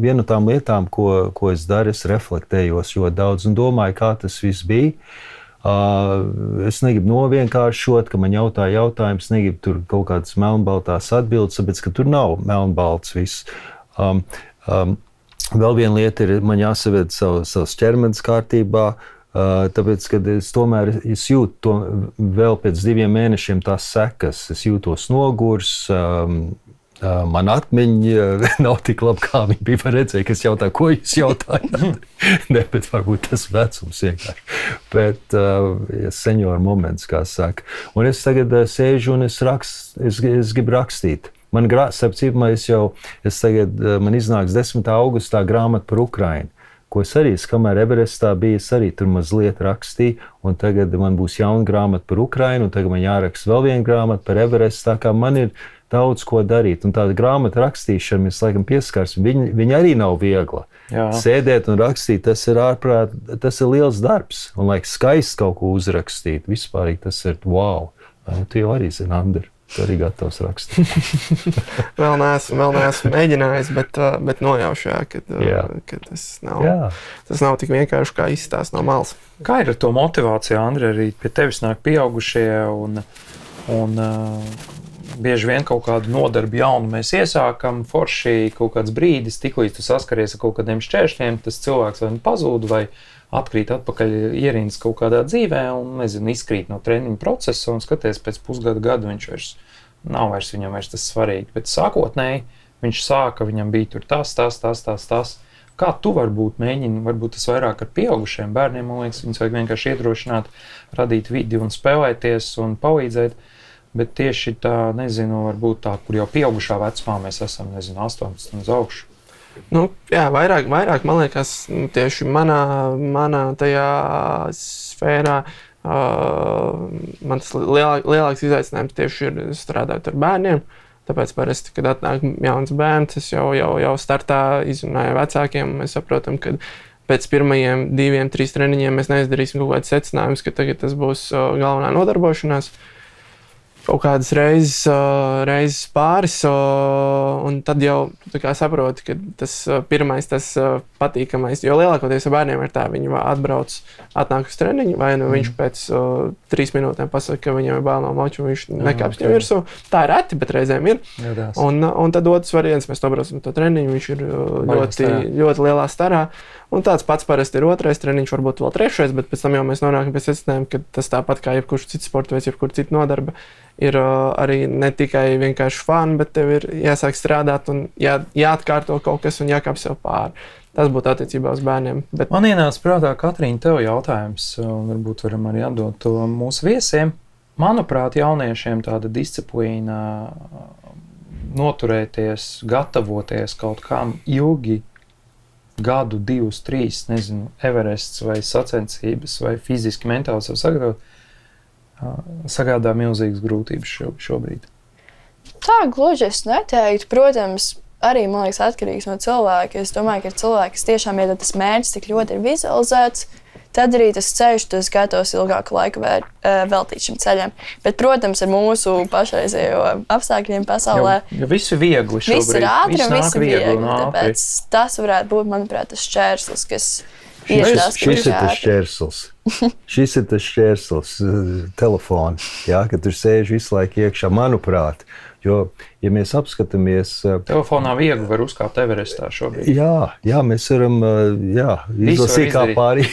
Viena no tām lietām, ko es daru, es reflektējos ļoti daudz un domāju, kā tas viss bija. Es negribu novienkāršot, ka man jautāja jautājums, negribu tur kaut kādas melnbaltās atbildes, tāpēc, ka tur nav melnbalts viss. Vēl viena lieta ir, man jāsaved savs ķermenis kārtībā, tāpēc, kad es tomēr jūtu to vēl pēc 2 mēnešiem tās sekas. Es jūtos nogurs, man atmiņa nav tik laba, kā viņa bija. Var redzēt, ka es jautāju, ko jūs jautājāt. Ne, bet varbūt tas vecums vienkārši. Bet senjora moments, kā saka. Un es tagad sēžu un es gribu rakstīt. Man iznāks 10. augustā grāmata par Ukrainu, ko es arī, kamēr Everestā biju, es arī tur mazliet rakstīju, un tagad man būs jauna grāmata par Ukrainu, un tagad man jāraksta vēl viena grāmata par Everestu, tā kā man ir daudz ko darīt. Un tāda grāmata rakstīšana, mēs laikam pieskārsim, viņa arī nav viegla. Jā. Sēdēt un rakstīt, tas ir liels darbs, un skaisti kaut ko uzrakstīt, vispārīgi tas ir wow. Tu jau arī zini, Andri. Tu arī gatavs rakstīt. Vēl neesmu mēģinājis, bet nojaušu, ka tas nav tik vienkārši, kā izstāst no malas. Kā ir ar to motivāciju, Andri? Arī pie tevis nāk pieaugušie un bieži vien kaut kādu nodarbi jaunu mēs iesākam, forši kaut kāds brīdis, tiklīdz tu saskaries ar kaut kādiem šķēršļiem, tas cilvēks vai pazūd vai atkrīt atpakaļ ierīnas kaut kādā dzīvē un, izkrīt no treniņu procesa un skaties pēc pusgada gadu viņš nav viņam vairs tas svarīgi. Bet sākotnēji viņš sāka, viņam bija tur tas. Kā tu varbūt mēģini, varbūt tas vairāk ar pieaugušiem bērniem, man liekas, viņus vajag vienkārši iedrošināt, radīt vidi un spēlēties un palīdzēt. Bet tieši tā, varbūt tā, kur jau pieaugušā vecumā mēs esam, 18 uz augšu. Jā, vairāk, man liekas, tieši manā tajā sfērā man tas lielāks izaicinājums tieši ir strādāt ar bērniem. Tāpēc parasti, kad atnāk jauns bērns, es jau startā izrunāju vecākiem. Mēs saprotam, ka pēc pirmajiem 2-3 treniņiem mēs neizdarīsim kaut kādus secinājumus, ka tagad tas būs galvenā nodarbošanās. Kaut kādas reizes pāris, un tad jau tu saproti, ka tas pirmais, tas patīkamais, jo lielākoties ar bērniem ir tā, viņi atnāk uz treniņu, vai nu viņš pēc 3 minūtēm pasaka, ka viņam ir bail no moču, un viņš nekāpst jau virsū. Tā ir reti, bet reizēm ir. Un tad otrs variants, mēs nobraucam to treniņu, viņš ir ļoti lielā starā. Un tāds pats parasti ir otrais treniņš, varbūt vēl trešais, bet pēc tam jau mēs nonākam pie secinājuma, ka tas tāpat kā jebkurš cits sporta veids, jebkur cita nodarbe, ir arī ne tikai vienkārši fani, bet tev ir jāsāk strādāt un jāatkārto kaut kas un jākāp sev pāri. Tas būtu attiecībā uz bērniem. Bet... Man ienāca prātā, Katrīna, tev jautājums, un varbūt varam arī atdot to mūsu viesiem. Manuprāt, jauniešiem tāda disciplīna noturēties, gatavoties kaut kam ilgi, gadu, 2, 3, nezinu, Everests vai sacensības vai fiziski, mentāli sev sagatavot, sagādā milzīgas grūtības šobrīd. Tā gluži es neteiktu. Protams, arī, man liekas, atkarīgs no cilvēka. Es domāju, ka ir cilvēki, kas tiešām, ja tas mērķis tik ļoti ir vizualizēts, tad arī tas ceļš, tu esi gatavs ilgāku laiku veltīt šim ceļam. Bet, protams, ar mūsu pašreizējo apstākļiem pasaulē... Jo viss ir viegli šobrīd. Viss ir ātri un viss ir viegli. Tāpēc tas varētu būt, manuprāt, tas šķērslis, kas... Šis ir tas šķērslis. Šis ir tas šķērslis, telefons, kad tur sēž visu laiku iekšā, manuprāt. Jo, ja mēs apskatāmies... Telefonā viegli var uzkāpt Everestā šobrīd. Jā, mēs varam izlasīt kā pārī,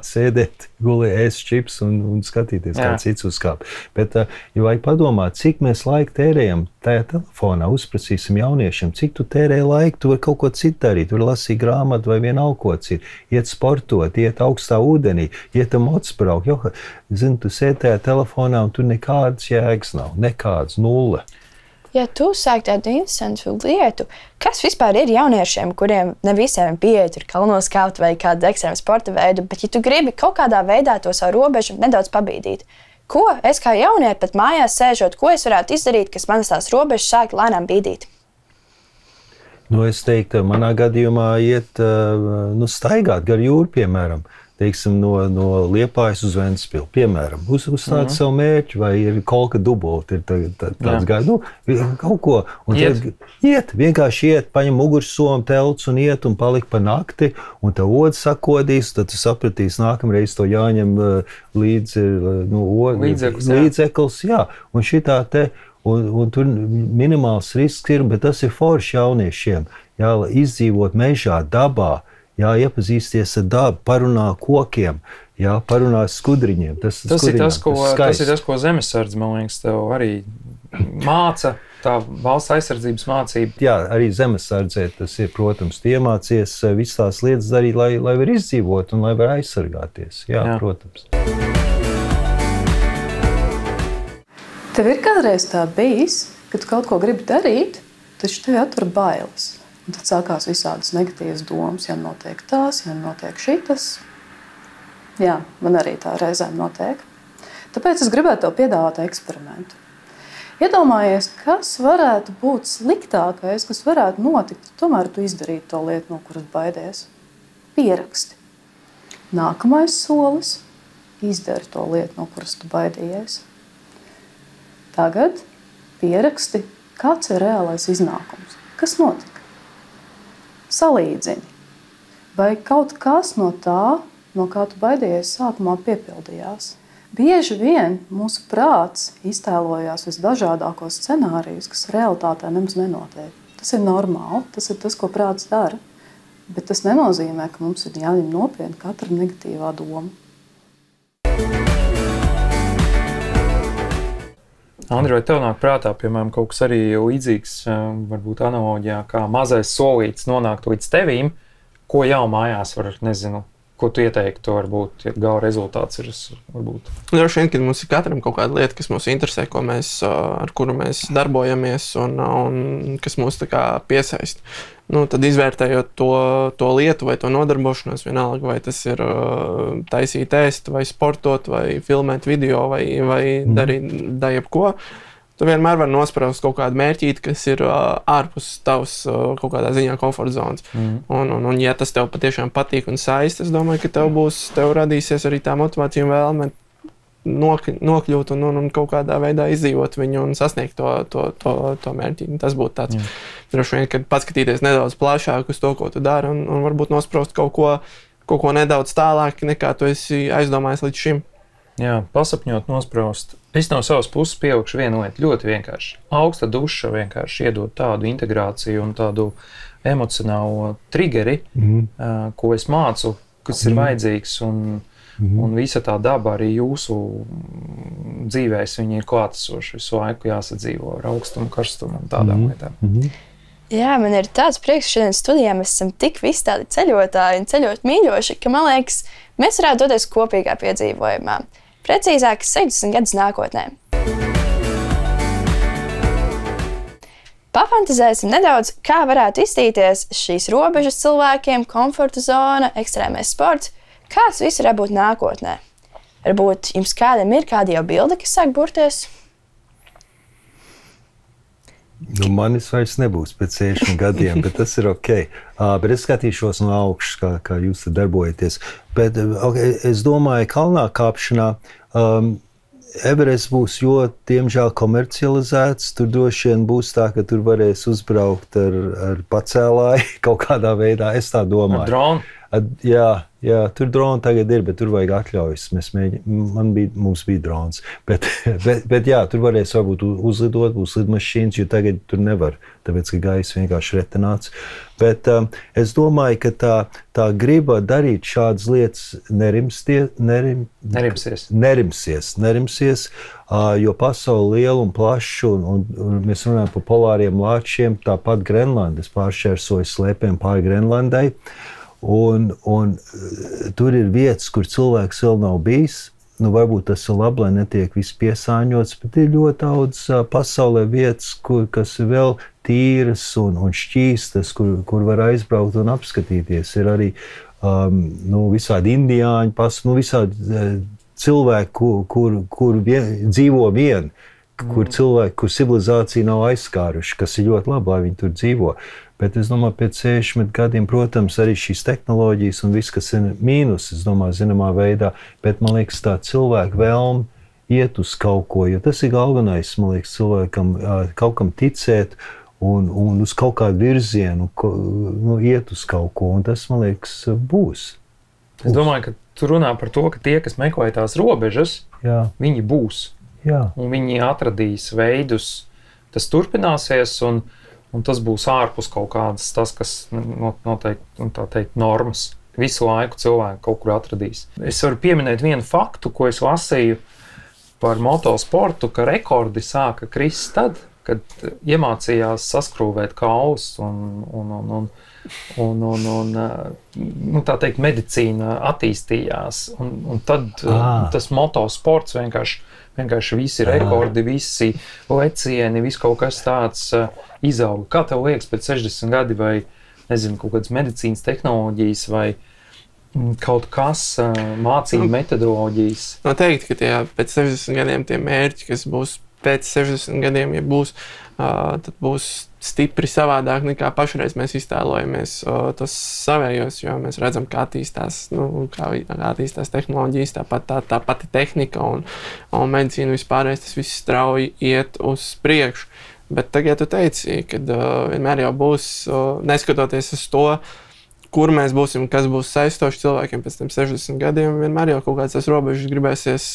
sēdēt, gulēt, ēst čips un skatīties, kā cits uzkāp. Bet, ja vajag padomāt, cik mēs laiku tērējam tajā telefonā, uzprasīsim jauniešiem, cik tu tērē laiku, tu vari kaut ko citu darīt, tu vari lasīt grāmatu vai vienalga ko citu, iet sportot, iet augstā ūdenī, iet motobraukt. Jo, zini, tu sēd tajā telefonā un tur nekādas jēgas nav, nekādas, nulle. Ja tu sāki tādu interesantu lietu, kas vispār ir jauniešiem, kuriem ne visiem pieeja tur kalnos kāpt vai kādu ekstrēmu sporta veidu, bet ja tu gribi kaut kādā veidā to savu robežu nedaudz pabīdīt, ko es kā jaunieti pat mājās sēžot, ko es varētu izdarīt, kas manas tās robežas sāk lēnām bīdīt? Nu, es teiktu, manā gadījumā iet staigāt gar jūru, piemēram. Teiksim, no Liepājas uz Ventspili, piemēram, uzstāt savu mērķi, vai ir kolka dubulti, ir tāds gājums, kaut ko. Un vienkārši iet, paņem mugursomu, telts un iet un palikt pa nakti, un tev ods sakodīs, tad tu sapratīsi nākamreiz to jāņem līdzeklis, un šitā te, un tur minimāls risks ir, bet tas ir forši jauniešiem, izdzīvot mežā, dabā, iepazīsties ar dabu, parunā kokiem, parunā skudriņiem. Tas ir tas, ko Zemesardze, man liekas, tev arī māca, tā valsts aizsardzības mācība. Jā, arī Zemesardzē tas ir, protams, iemācies visas tās lietas darīt, lai var izdzīvot un lai var aizsargāties. Jā. Protams. Tev ir kādreiz tā bijis, ka tu kaut ko gribi darīt, taču tevi atver bailes. Un tad sākās visādas negatīvas domas, ja notiek tās, ja notiek šitas. Jā, man arī tā reizēm notiek. Tāpēc es gribētu tev piedāvāt eksperimentu. Iedomājies, kas varētu būt sliktākais, kas varētu notikt, tomēr tu izdarītu to lietu, no kuras baidies. Pieraksti. Nākamais solis – izdari to lietu, no kuras tu baidījies. Tagad pieraksti, kāds ir reālais iznākums. Kas notika? Salīdzini. Vai kaut kas no tā, no kā tu baidījies, sākumā piepildījās? Bieži vien mūsu prāts iztēlojās visdažādākos scenārijus, kas realitātē nemaz nenotiek. Tas ir normāli, tas ir tas, ko prāts dara. Bet tas nenozīmē, ka mums ir jāņem nopietni katra negatīvā doma. Andri, vai tev nāk prātā, piemēram, kaut kas arī līdzīgs, varbūt analoģijā, kā mazais solīts nonākt līdz tevīm, ko jau mājās var, nezinu, ko tu ieteiktu, varbūt, ja gala rezultāts ir, varbūt? Droši vien, kad mums ir katram kaut kāda lieta, kas mūs interesē, ar kuru mēs darbojamies un kas mūs tā kā piesaist. Tad izvērtējot to lietu vai to nodarbošanos, vienalga, vai tas ir taisīt ēst, vai sportot, vai filmēt video, vai darīt jebko, Tu vienmēr vari nospraust kaut kādu mērķīti, kas ir ārpus tavas kaut kādā ziņā komforta zonas. Un ja tas tev patiešām patīk un saist, es domāju, ka tev radīsies arī tā motivācija un vēlme nokļūt un kaut kādā veidā izdzīvot viņu un sasniegt to mērķi. Tas būtu tāds, droši vien, kad paskatīties nedaudz plašāk uz to, ko tu dari un varbūt nospraust kaut ko nedaudz tālāk, nekā tu esi aizdomājis līdz šim. Jā, pasapņot, nospraust. Es no savas puses pielikšu vienu lietu ļoti vienkārši. Augsta duša vienkārši iedod tādu integrāciju un tādu emocionālo triggeri, ko es mācu, kas ir vajadzīgs un visa tā daba arī jūsu dzīvēs, viņi ir klātesoši visu laiku jāsadzīvo ar augstumu, karstumu un tādām lietām. Jā, man ir tāds prieks, ka šodien studijā mēs esam tik visi tādi ceļotāji un ceļot mīļoši, ka, man liekas, mēs varētu doties kopīgā piedzīvojumā. Precīzāk, 60 gadus nākotnē. Pafantazēsim nedaudz, kā varētu izstīties šīs robežas cilvēkiem, komforta zona, ekstrēmais sports, kāds viss varētu būt nākotnē. Varbūt jums kādam ir kāda jau bilde, kas sāk burties? Manis vairs nebūs pēc 60 gadiem, bet tas ir ok. Bet es skatīšos no augšas, kā jūs darbojaties. Bet es domāju, kalnā kāpšanā Everests būs, jo, diemžēl, komercializēts. Tur droši vien būs tā, ka tur varēs uzbraukt ar pacēlāju kaut kādā veidā. Es tā domāju. Ar dronu? Jā, tur droni tagad ir, bet tur vajag atļaujas. Mums bija drons. Bet jā, tur varēs varbūt uzlidot, būs lidmašīnas, jo tagad tur nevar, tāpēc, ka gaisa vienkārši retināts. Bet es domāju, ka tā griba darīt šādas lietas nerimsies, jo pasauli liela un plaša, un mēs runājam par polāriem lāčiem, tāpat Grenlanda. Es pāršķērsoju slēpēm pāri Grenlandai. Un tur ir vietas, kur cilvēks vēl nav bijis. Varbūt tas ir labi, lai netiek viss piesāņots, bet ir ļoti daudz pasaulē vietas, kas ir vēl tīras un šķīstas, kur var aizbraukt un apskatīties. Ir arī visādi indiāņi, visādi cilvēki, kur dzīvo vien, kur civilizācija nav aizskāruši, kas ir ļoti labi, lai viņi tur dzīvo. Bet es domāju, pēc 60 gadiem, protams, arī šīs tehnoloģijas un viss, kas ir mīnus, es domāju, zināmā veidā, bet man liekas tā cilvēku vēlme iet uz kaut ko, jo tas ir galvenais, man liekas, cilvēkam kaut kam ticēt un uz kaut kādu virzienu, iet uz kaut ko, un tas, man liekas, būs. Es domāju, ka tu runā par to, ka tie, kas meklē tās robežas, viņi būs. Jā. Un viņi atradīs veidus, tas turpināsies, un tas būs ārpus kaut kādas, tas, kas noteikti, tā teikt, normas. Visu laiku cilvēki kaut kur atradīs. Es varu pieminēt vienu faktu, ko es lasīju par motosportu, ka rekordi sāka krist tad, kad iemācījās saskrūvēt kaulus un tā teikt, medicīna attīstījās. Un tad tas motosports vienkārši visi rekordi, visi lecieni, viss kaut kas tāds izauga. Kā tev liekas pēc 60 gadi vai, nezinu, kaut kādas medicīnas tehnoloģijas vai kaut kas mācību metodoloģijas? Noteikti, ka pēc 60 gadiem tie mērķi, kas būs pēc 60 gadiem, ja būs, tad būs stipri savādāk nekā pašreiz mēs iztēlojamies tas savējos, jo mēs redzam, kā attīstās tehnoloģijas, tā pati tehnika un medicīna vispārējais, tas viss strauji iet uz priekšu. Bet tagad tu teici, kad vienmēr jau būs, neskatoties uz to, kur mēs būsim, kas būs saistoši cilvēkiem pēc tiem 60 gadiem, vienmēr jau kaut kāds tas robežas gribēsies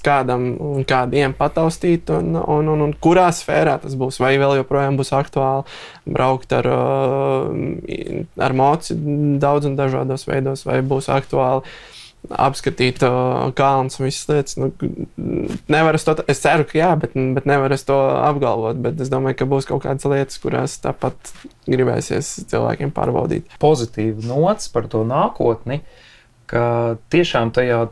kādiem pataustīt un kurā sfērā tas būs, vai vēl joprojām būs aktuāli braukt ar moci daudz un dažādos veidos, vai būs aktuāli apskatīt kalnus un visas lietas. Es ceru, ka jā, bet nevar es to apgalvot, bet es domāju, ka būs kaut kādas lietas, kurās tāpat gribēsies cilvēkiem pārbaudīt. Pozitīvi nots par to nākotni, ka tiešām tajā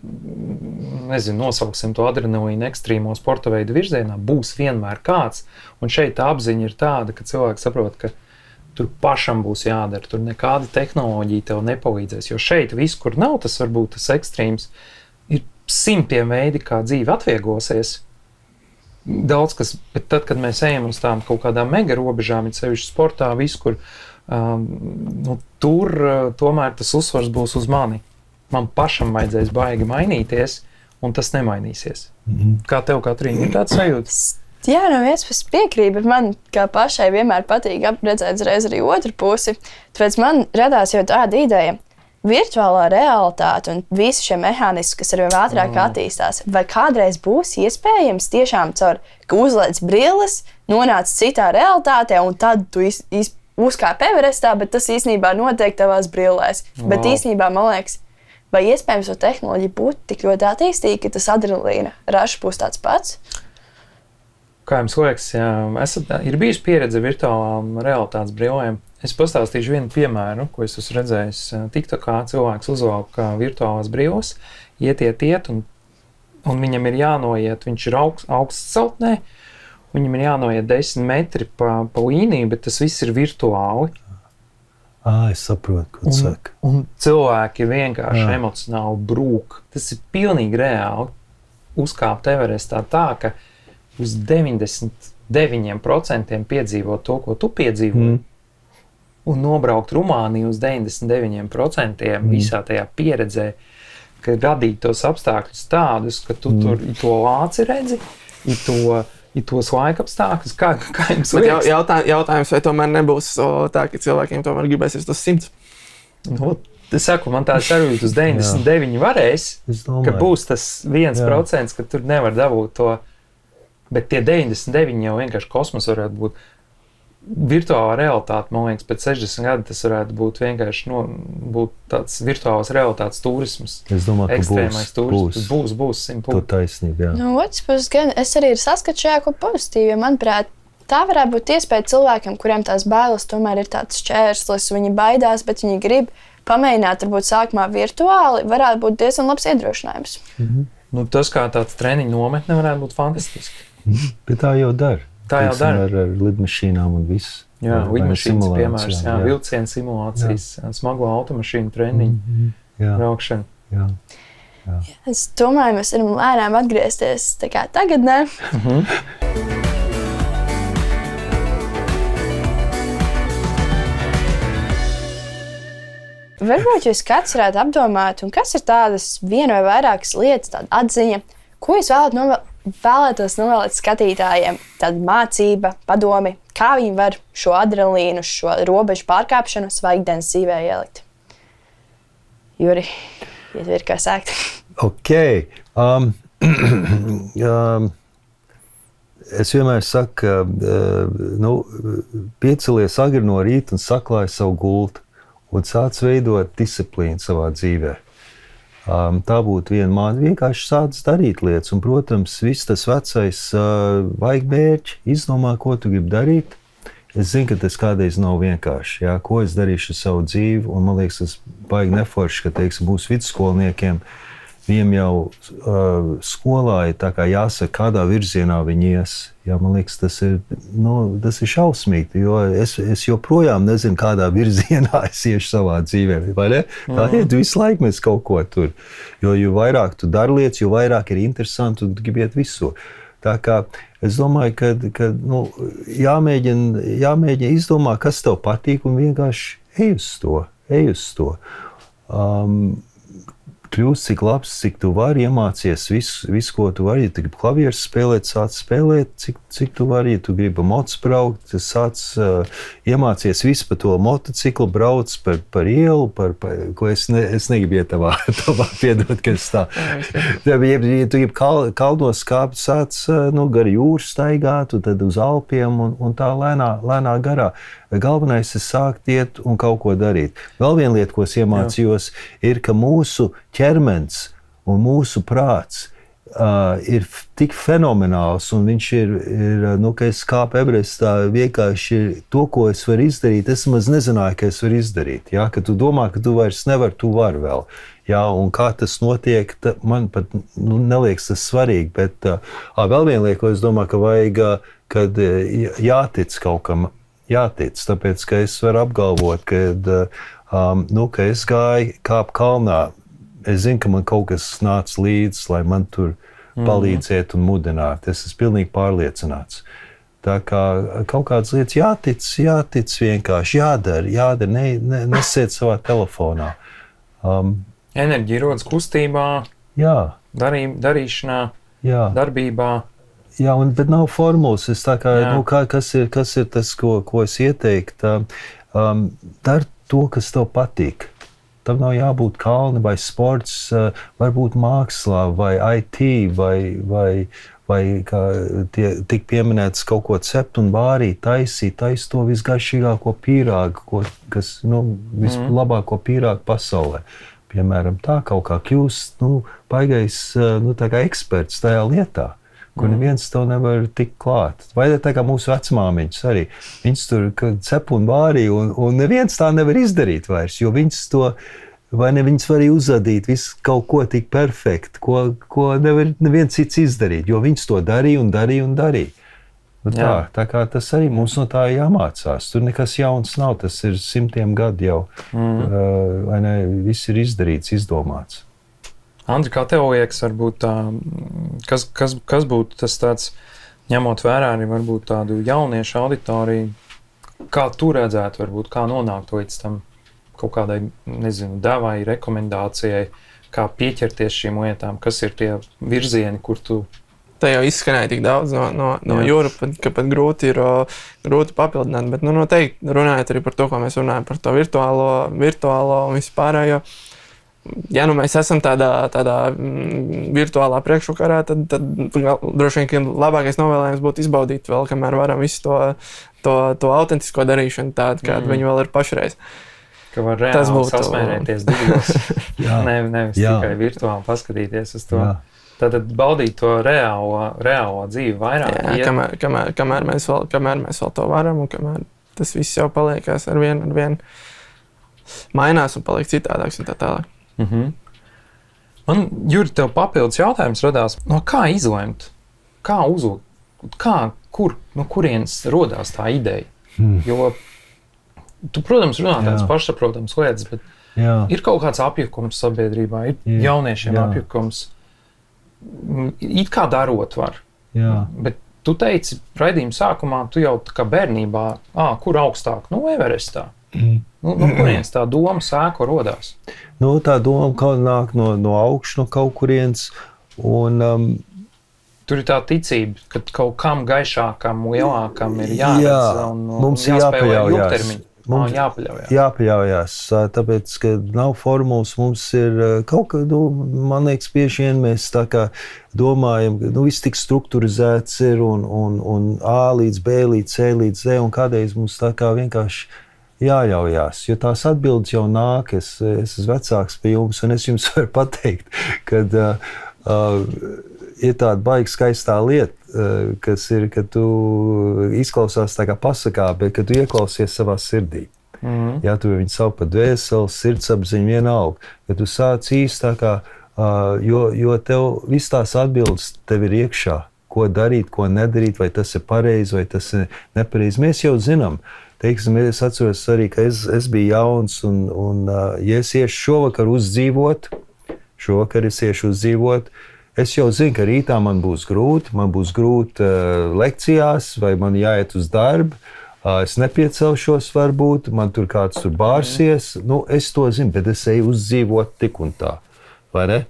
nezinu, nosauksim to adrenalīnu ekstrīmo sporta veidu virzienā, būs vienmēr kāds, un šeit tā apziņa ir tāda, ka cilvēki saprot, ka tur pašam būs jādara, tur nekāda tehnoloģija tev nepalīdzēs, jo šeit viss, kur nav tas varbūt tas ekstrīms, ir simtiem veidi, kā dzīve atvieglosies, daudz kas, bet tad, kad mēs ejam uz tām kaut kādām mega robežām, it sevišķi sportā, viskur, tur tomēr tas uzsvars būs uz mani. Man pašam vajadzēs baigi mainīties, un tas nemainīsies. Kā tev, Katrīna, ir tāds sajūta? Jā, no vienas puses piekrīt, bet man kā pašai vienmēr patīk redzēt reiz arī otru pusi. Tāpēc man radās jau tāda ideja. Virtuālā realitāte un visi šie mehānismi, kas arvien ātrāk attīstās, vai kādreiz būs iespējams tiešām caur, ka uzliec brilles, nonāc citā realitātē un tad tu uzkāp Everestā, bet tas īstenībā notiek tavās brillēs. Bet īstenībā, man liekas, vai iespējams to tehnoloģiju būtu tik ļoti attīstīta, ka tas adrenalīna rašs būs tāds pats? Kā jums liekas, ir bijusi pieredze virtuālām realitātes brillēm? Es pastāstīšu vienu piemēru, ko es esmu redzējis TikTokā. Cilvēks uzvelk virtuālās brilles, iet, un viņam ir jānoiet, viņš ir augsts celtnē, viņam ir jānoiet 10 metri pa līniju, bet tas viss ir virtuāli. Es saprotu, ko tu saki. Un cilvēki vienkārši emocionāli brūk. Tas ir pilnīgi reāli uzkāpt Everestā tā, ka uz 99% piedzīvot to, ko tu piedzīvoji, un nobraukt Rumāniju uz 99% visā tajā pieredzē, ka radīt tos apstākļus tādus, ka tu tur to lāci redzi, tos laika apstākļus, kā jums liekas? Jautājums, vai tomēr nebūs tā, ka cilvēkiem tomēr gribēsies tos 100? Es saku, man tā sarūjūt uz 99 varēs, ka būs tas 1%, ka tur nevar dabūt to, bet tie 99 jau vienkārši kosmos varētu būt. Virtuālā realitāte, man liekas, pēc 60 gadu tas varētu būt vienkārši būt tāds virtuālās realitātes turisms. Es domāju, ekstrēmais turisms. Būs 100%. To taisnība, jā. No otras puses, gan es arī saskatu šajā ko pozitīvi, jo, manuprāt, tā varētu būt iespēja cilvēkiem, kuriem tās bailes tomēr ir tāds šķērslis, viņi baidās, bet viņi grib pamēģināt, varbūt sākumā virtuāli, varētu būt diezgan labs iedrošinājums. Tas kā tāds treniņu nometne varētu būt fantastiski. Bet tā jau dara. Tā jau dara. Ar lidmašīnām un viss. Jā, lidmašīnas piemērs, vilcienu simulācijas, smago automašīnu treniņu, braukšanu. Jā. Es domāju, mēs varam lēnām atgriezties tā kā tagadnē. Varbūt jūs kāds varētu apdomāt, un kas ir tādas viena vai vairākas lietas, tāda atziņa, ko jūs vēlētos novēlēt skatītājiem, tāda mācība, padomi, kā viņi var šo adrenalīnu, šo robežu pārkāpšanu savā ikdienas dzīvē ielikt. Juri, ja tu ir kā sākt. Ok. Es vienmēr saku, piecelies agri no rīta un saklāj savu gultu un sāc veidot disciplīnu savā dzīvē. Tā būtu viena māte, vienkārši sāc darīt lietas. Un, protams, viss tas vecais vajag mērķi, izdomā, ko tu gribi darīt. Es zinu, ka tas kādreiz nav vienkārši, jā, ko es darīšu ar savu dzīvi. Un man liekas, tas baigi neforši, ka, teiksim, mūsu vidusskolniekiem, viņiem jau skolā ir tā kā jāsaka, kādā virzienā viņi ies. Jā, man liekas, tas ir šausmīgi, jo es joprojām nezinu, kādā virzienā es iešu savā dzīvē, vai ne? Tā ir, visu laiku mēs kaut ko tur. Jo vairāk tu dari lietas, jo vairāk ir interesanti un tu gribi iet visur. Tā kā es domāju, ka jāmēģina izdomāt, kas tev patīk un vienkārši ej uz to. Kļūst cik labs, cik tu vari, iemācies visu, ko tu vari. Ja tu gribi klavierus spēlēt, sāc spēlēt, cik tu vari. Ja tu gribi mots braukt, sāc iemācies visu par to motociklu, brauc par ielu, ko es negribu iet tavā piedot, ka es tā. Ja tu gribi kalnos kāpt, sāc gar jūru staigāt, un tad uz Alpiem un tā lēnā garā. Galvenais ir sākt iet un kaut ko darīt. Vēl viena lieta, ko es iemācījos, ir, ka mūsu ķermenis un mūsu prāts ir tik fenomenāls, un viņš ir ka es kāpu Everestā, vienkārši ir to, ko es varu izdarīt. Es maz nezināju, ka es varu izdarīt. Jā? Ka tu domā, ka tu vairs nevari, tu vari vēl. Jā, un kā tas notiek, man pat neliekas tas svarīgi, bet vēl viena lieta, ko es domāju, ka vajag, kad jātic kaut kam. Jātic, tāpēc, ka es varu apgalvot, ka es gāju kāpu kalnā. Es zinu, ka man kaut kas nāca līdzi, lai man tur palīdzēt un mudināt. Es esmu pilnīgi pārliecināts. Tā kā kaut kādas lietas jātic vienkārši, jādara, nesiet savā telefonā. Enerģija rodas kustībā, darīšanā, darbībā. Jā, bet nav formulas. Es tā kā, kas ir tas, ko es ieteiktu? Dar to, kas tev patīk. Tam nav jābūt kalni vai sports, varbūt mākslā vai IT vai kā tik pieminēts kaut ko cept un vārīt, taisīt to visgaršīgāko pīrāgu, kas, vislabāko pīrāgu pasaulē. Piemēram, tā kaut kā kļūst, baigais, tā kā eksperts tajā lietā, kur neviens tev nevar tikt klāt. Vai tā kā mūsu vecmāmiņas arī. Viņas tur cep un vārīja, un neviens tā nevar izdarīt vairs, jo viņas to, vai ne, viņas var uzadīt visu kaut ko tik perfektu, ko nevar neviens cits izdarīt, jo viņas to darīja un darīja. Tā kā tas arī mums no tā jāmācās. Tur nekas jauns nav, tas ir 100 gadu jau. Vai ne, viss ir izdarīts, izdomāts. Andri, kā tev liekas, varbūt kas būtu tas tāds, ņemot vērā arī varbūt tādu jauniešu auditoriju, kā tu redzētu, varbūt, kā nonākt līdz tam kaut kādai, devai, rekomendācijai, kā pieķerties šīm lietām, kas ir tie virzieni, kur tu... Tā jau izskanēja tik daudz no jūra, ka pat grūti papildināt, bet noteikti runājot arī par to, ko mēs runājam, par to virtuālo un vispārējo. Ja mēs esam tādā virtuālā priekšvakarā, tad droši vien, ka labākais novēlējums būtu izbaudīt vēl, kamēr varam visu to autentisko darīšanu tādu, kādu viņi vēl ir pašreiz. Ka var reāli sasmērēties divos, nevis tikai virtuāli paskatīties uz to. Tātad baudīt to reālo dzīvi vairāk. Kamēr mēs vēl to varam, un kamēr tas viss jau paliekās ar vien mainās un paliek citādāks un tā tālāk. Man, Juri, tev papildus jautājums radās, kā izlemt, kā uzlikt, no kurienes rodās tā ideja? Jo tu, protams, runā tādas pašsaprotams lietas, bet ir kaut kāds apjukums sabiedrībā, ir jauniešiem apjukums. It kā darot var. Bet tu teici, raidījuma sākumā, tu jau tā kā bērnībā, kur augstāk? Everestā. No kurienes tā doma sēko rodās? Tā doma kaut nāk no augšu, no kaut kurienes. Un, tur ir tā ticība, ka kaut kam gaišākam, lielākam ir jāredz un jāspēlē ilgtermiņu. Mums jāpaļaujās, tāpēc, ka nav formulas, mums ir kaut kā, man liekas, bieži vien mēs tā kā domājam, ka viss tik strukturizēts ir un A līdz B līdz C līdz D, un kādreiz mums tā kā vienkārši jāļaujās, jo tās atbildes jau nāk, es esmu vecāks pie jums, un es jums varu pateikt, kad ir tāda baigi skaistā lieta, kas ir, ka tu izklausās tā kā pasakā, bet kad tu ieklausies savā sirdī. Ja tu viņu sauc par dvēseli, sirdsapziņu vienalga, kad tu sāc īsti tā kā, jo tev viss tās atbildes tev ir iekšā, ko darīt, ko nedarīt, vai tas ir pareizi, vai tas ir nepareizi. Mēs jau zinām. Teiksim, es atceros arī, ka es biju jauns, un ja es iešu šovakar uzdzīvot, es jau zinu, ka rītā man būs grūti lekcijās, vai man jāiet uz darbu, es nepieceļšos varbūt, man tur kāds tur bārsies, es to zinu, bet es eju uzdzīvot tik un tā, vai ne?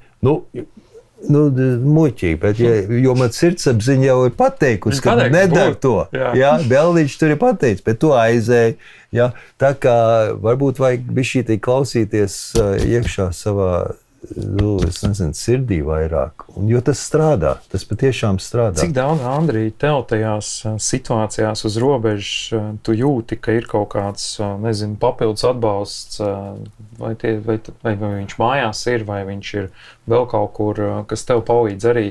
Muļķīgi, bet jo man sirdsapziņa jau ir pateikusi, ka nedara to. Beldiņš tur ir pateicis, bet tu aizēji. Tā kā varbūt vajag bišķītī klausīties iekšā savā, es nezinu, sirdī vairāk. Jo tas strādā, tas patiešām strādā. Cik daudz, Andrij, tev tajās situācijās uz robežas tu jūti, ka ir kaut kāds, papildus atbalsts, vai viņš mājās ir, vai viņš ir vēl kaut kur, kas tev palīdz arī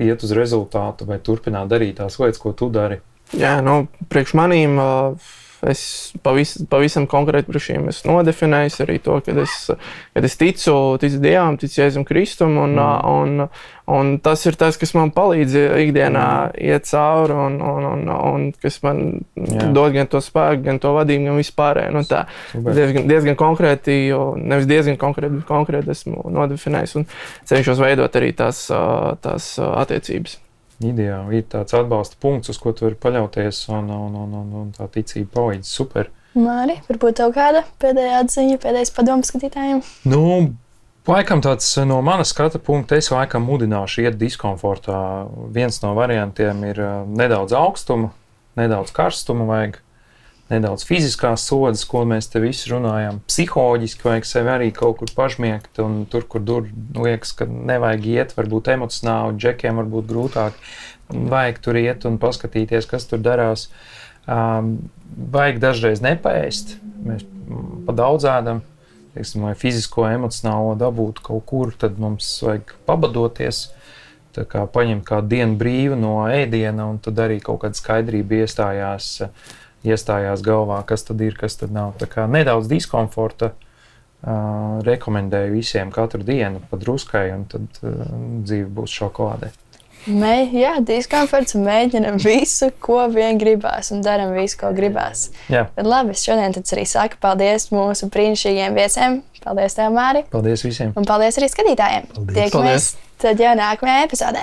iet uz rezultātu, vai turpināt darīt tās lietas, ko tu dari? Jā, priekš manīm es pavisam konkrēti par šīm esmu nodefinējis arī to, kad es ticu Dievam, ticu Jēzum Kristum, un tas ir tas, kas man palīdz ikdienā iet cauri, un kas man dod gan to spēku, gan to vadību, gan vispārēju. Nu, tā diezgan konkrēti, jo nevis diezgan konkrēti, bet konkrēti esmu nodefinējis un cenšos veidot arī tās attiecības. Ideāli, ir tāds atbalsta punkts, uz ko tu vari paļauties, un tā ticība palīdz. Super. Māri, varbūt tev kāda pēdējā atziņa, pēdējais padoms skatītājiem? Nu, laikam tāds no manas skata punkta, es laikam mudināšu iet diskomfortā. Viens no variantiem ir nedaudz augstuma, nedaudz karstuma vajag, nedaudz fiziskās sodas, ko mēs te visi runājam. Psiholoģiski vajag sevi arī kaut kur pažmiegt, un tur, kur liekas, ka nevajag iet, varbūt emocionāli, džekiem varbūt grūtāk, vajag tur iet un paskatīties, kas tur darās. Vajag dažreiz nepaēst, mēs pa daudz ēdam, teiksim, lai fizisko, emocionālo dabūtu kaut kur, tad mums vajag pabadoties, tā kā paņemt kādu dienu brīvu no ēdiena, un tad arī kaut kāda skaidrība iestājās galvā, kas tad ir, kas tad nav. Tā kā nedaudz diskomforta rekomendēju visiem katru dienu pa druskai, un tad dzīve būs šokolādē. Jā, diskomforts, un mēģinam visu, ko vien gribās, un daram visu, ko gribās. Jā. Bet labi, šodien tad arī saku paldies mūsu brīnišķīgiem viesiem. Paldies tev, Māri. Paldies visiem. Un paldies arī skatītājiem. Paldies. Tiekamies tad jau nākamajā epizodē.